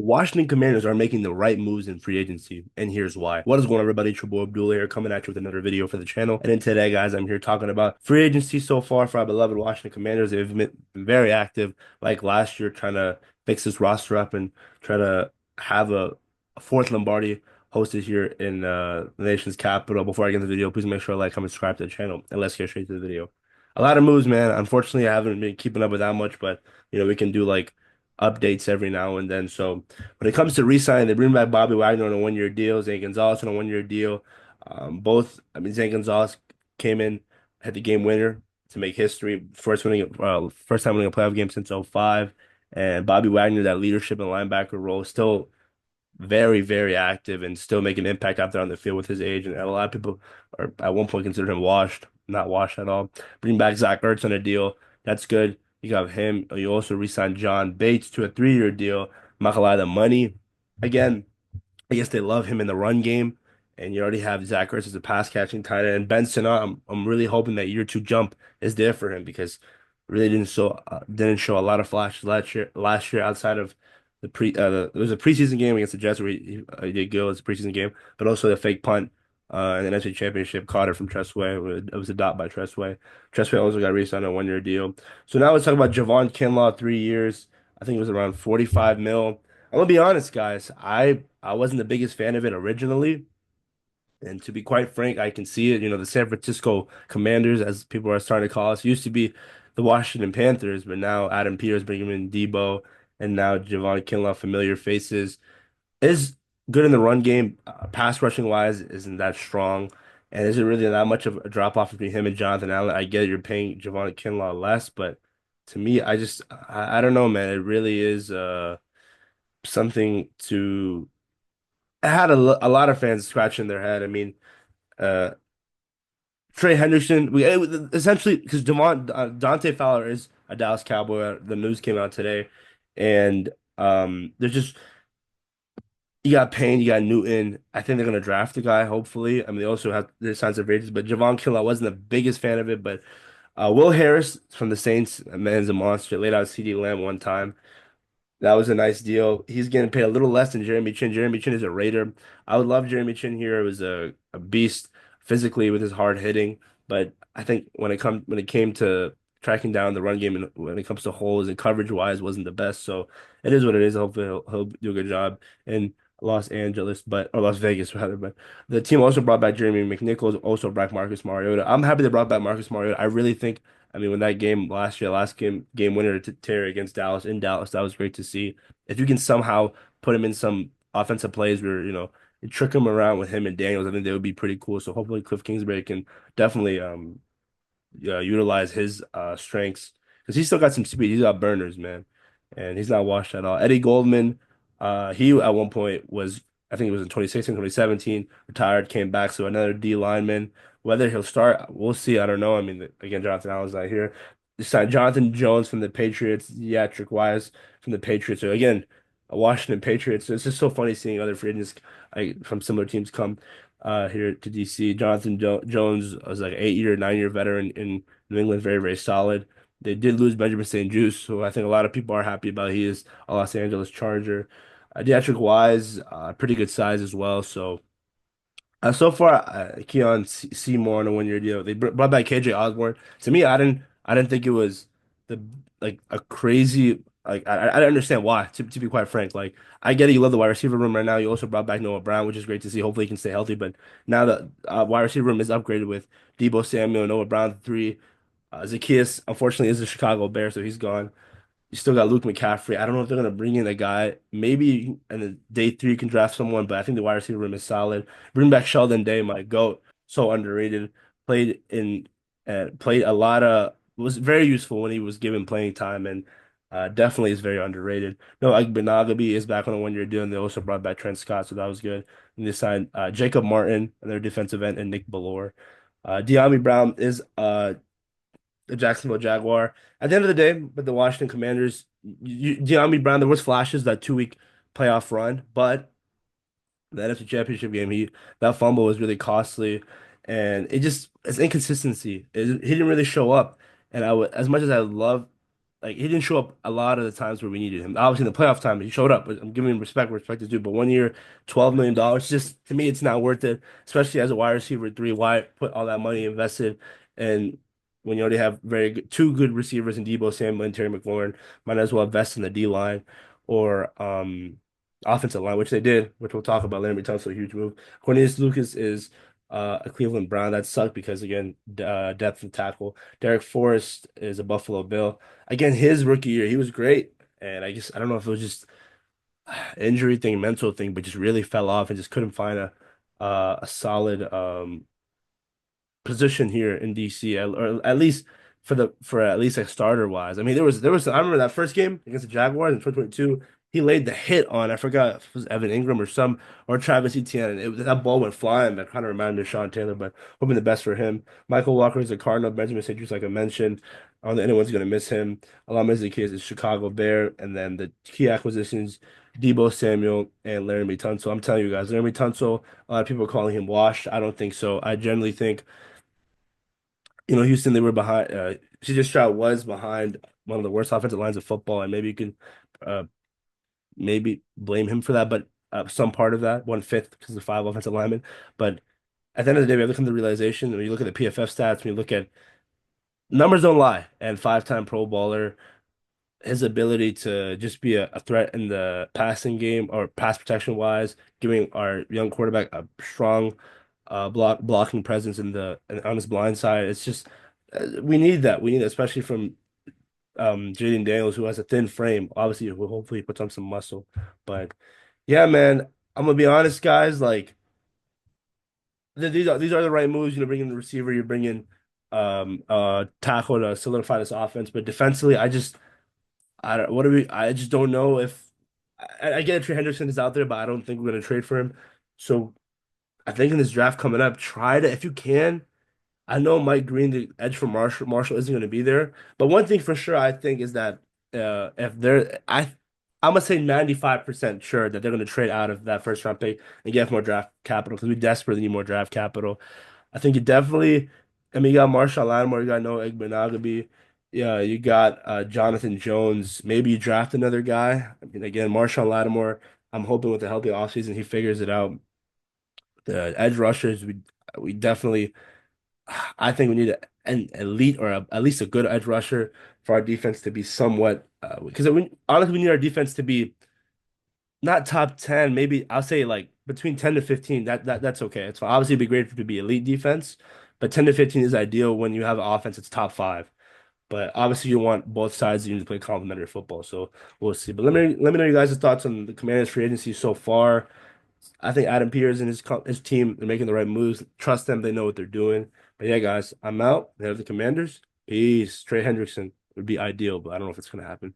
Washington Commanders are making the right moves in free agency, and here's why. What is going on, everybody? It's your boy Abdullah here, coming at you with another video for the channel. And then today, guys, I'm here talking about free agency so far for our beloved Washington Commanders. They've been very active, like last year, trying to fix this roster up and try to have a fourth Lombardi hosted here in the nation's capital. Before I get into the video, please make sure to like, comment, subscribe to the channel, and let's get straight to the video. A lot of moves, man. Unfortunately, I haven't been keeping up with that much, but we can do like updates every now and then. So when it comes to re-signing, they bring back Bobby Wagner on a one-year deal, Zane Gonzalez on a one-year deal. Zane Gonzalez came in, had the game winner to make history, first time winning a playoff game since '05. And Bobby Wagner, that leadership and linebacker role, still very, very active and still making an impact out there on the field with his age. And a lot of people are at one point considered him washed, not washed at all. Bring back Zach Ertz on a deal. That's good. You got him. You also re-signed John Bates to a 3-year deal. I'm not gonna lie, the money, again, I guess they love him in the run game. And you already have Zach Ertz as a pass catching tight end. And Ben Sinnott, I'm really hoping that year two jump is there for him because really didn't show a lot of flashes last year outside of there was a preseason game against the Jets where he did good. It was a preseason game, but also the fake punt in the NFC Championship caught it from Tressway. It was a dot by Tressway. Tressway also got re-signed on a one-year deal. So now let's talk about Javon Kinlaw, 3 years. I think it was around 45 mil. I'm gonna be honest, guys. I wasn't the biggest fan of it originally. And to be quite frank, I can see it. The San Francisco Commanders, as people are starting to call us, used to be the Washington Panthers, but now Adam Peters bringing in Debo, and now Javon Kinlaw, familiar faces, is good in the run game. Pass rushing wise, isn't that strong, and isn't really that much of a drop off between him and Jonathan Allen. I get you're paying Javon Kinlaw less, but to me, I don't know, man. It really is something to. I had a lot of fans scratching their head. I mean. Uh, Trey Henderson, essentially because Dante Fowler is a Dallas Cowboy. The news came out today, and there's just you got Payne, you got Newton. I think they're gonna draft the guy. Hopefully, I mean they also have their signs of ages, but Javon Kinlaw wasn't the biggest fan of it. But Will Harris from the Saints, man's a monster. Laid out CeeDee Lamb one time. That was a nice deal. He's getting paid a little less than Jeremy Chin. Jeremy Chin is a Raider. I would love Jeremy Chin here. It was a beast physically with his hard hitting, but I think when it came to tracking down the run game and when it comes to holes and coverage wise wasn't the best. So it is what it is. Hopefully he'll do a good job in Los Angeles, or Las Vegas rather. But the team also brought back Jeremy McNichols, also brought Marcus Mariota. I'm happy they brought back Marcus Mariota. I really think I mean, when that game last year, last game winner to Terry against Dallas in Dallas, that was great to see. If you can somehow put him in some offensive plays where, you trick him around with him and Daniels, I think they would be pretty cool. So hopefully Cliff Kingsbury can definitely utilize his strengths because he's still got some speed. He's got burners, man, and he's not washed at all. Eddie Goldman, he at one point was, I think it was in 2016, 2017, retired, came back. So another D lineman. Whether he'll start, we'll see. I don't know. I mean, again, Jonathan Allen's not here. They signed Jonathan Jones from the Patriots, Yatrick Wise from the Patriots. So again, a Washington Patriots. So it's just so funny seeing other free agents from similar teams come here to DC. Jones was like an 8-year, 9-year veteran in New England, very, very solid. They did lose Benjamin St-Juste, so I think a lot of people are happy about he is a Los Angeles Charger. Deatrick Wise, pretty good size as well. So so far, Keon Seymour on a one-year deal. They brought back KJ Osborne. To me, I didn't think it was the like a crazy I don't understand why. To be quite frank, like I get it, you love the wide receiver room right now. You also brought back Noah Brown, which is great to see. Hopefully, he can stay healthy. But now the wide receiver room is upgraded with Debo Samuel, Noah Brown, three. Zacchaeus, unfortunately, is a Chicago Bear, so he's gone. You still got Luke McCaffrey. I don't know if they're gonna bring in a guy. Maybe in the day three you can draft someone, but I think the wide receiver room is solid. Bring back Sheldon Day, my GOAT. So underrated. Played in played a lot of was very useful when he was given playing time and definitely is very underrated. No, Benagabi is back on a one-year deal, and they also brought back Trent Scott, so that was good. And they signed Jacob Martin, their defensive end, and Nick Bellore. De'Ami Brown is the Jacksonville Jaguar. At the end of the day, with the Washington Commanders, De'Ami Brown, there was flashes that 2-week playoff run, but the NFC Championship game, that fumble was really costly, and it's inconsistency. He didn't really show up, and as much as I love like he didn't show up a lot of the times where we needed him. Obviously, in the playoff time, he showed up. But I'm giving him respect where respect is due. But 1 year, $12 million, just to me, it's not worth it. Especially as a wide receiver three, why put all that money invested? And when you already have two good receivers in Debo Samuel and Terry McLaurin, might as well invest in the D line or offensive line, which they did, which we'll talk about later. Tunsil, a huge move. Cornelius Lucas is a Cleveland Brown. That sucked because again, depth of tackle. Derek Forrest is a Buffalo Bill. Again, his rookie year, he was great. And I don't know if it was just injury thing, mental thing, but just really fell off and just couldn't find a solid position here in DC, or at least for at least like starter wise. I mean, there was I remember that first game against the Jaguars in 2022. He laid the hit on, I forgot if it was Evan Ingram or Travis Etienne. And that ball went flying. That kind of reminded me of Sean Taylor, but hoping the best for him. Michael Walker is a Cardinal. Benjamin St-Juste, like I mentioned. I don't think anyone's gonna miss him. Alam Ezeki is a Chicago Bear, and then the key acquisitions, Debo Samuel and Laramie Tunsil. I'm telling you guys, Laramie Tunsil, a lot of people are calling him washed. I don't think so. I generally think Houston, they were behind. CJ Stroud was behind one of the worst offensive lines of football, and maybe you can uh, maybe blame him for that, but some part of that, 1/5, because of five offensive linemen. But at the end of the day, we have to come to the realization when you look at the PFF stats, when you look at numbers don't lie, and five-time Pro Bowler, his ability to just be a threat in the passing game or pass protection wise, giving our young quarterback a strong blocking presence on his blind side. It's just we need that. We need that, especially from Jaden Daniels, who has a thin frame. Obviously, will hopefully put on some muscle. But yeah, man, I'm gonna be honest, guys. Like these are the right moves. Bring in the receiver, you bring in tackle to solidify this offense. But defensively, I don't what do we I just don't know if I get Trey Henderson is out there, but I don't think we're gonna trade for him. So I think in this draft coming up, try to if you can. I know Mike Green, the edge for Marshall isn't going to be there. But one thing for sure, I think, is that if they're, I'm gonna say 95% sure that they're going to trade out of that first round pick and get more draft capital because we desperately need more draft capital. I think you definitely, I mean, you got Marshawn Lattimore, you got Noah Igbenogany, yeah, you got Jonathan Jones. Maybe you draft another guy. I mean, again, Marshawn Lattimore. I'm hoping with a healthy offseason he figures it out. The edge rushers, we definitely. I think we need an elite or at least a good edge rusher for our defense to be somewhat because honestly we need our defense to be not top 10, maybe I'll say like between 10 to 15. That's okay. It's fine. Obviously it'd be great if it to be elite defense, but 10 to 15 is ideal when you have an offense that's top five. But obviously you want both sides you need to play complementary football. So we'll see. But let me know you guys' thoughts on the Commanders free agency so far. I think Adam Peters and his team are making the right moves. Trust them; they know what they're doing. But yeah, guys, I'm out. They have the Commanders. Peace. Trey Hendrickson would be ideal, but I don't know if it's gonna happen.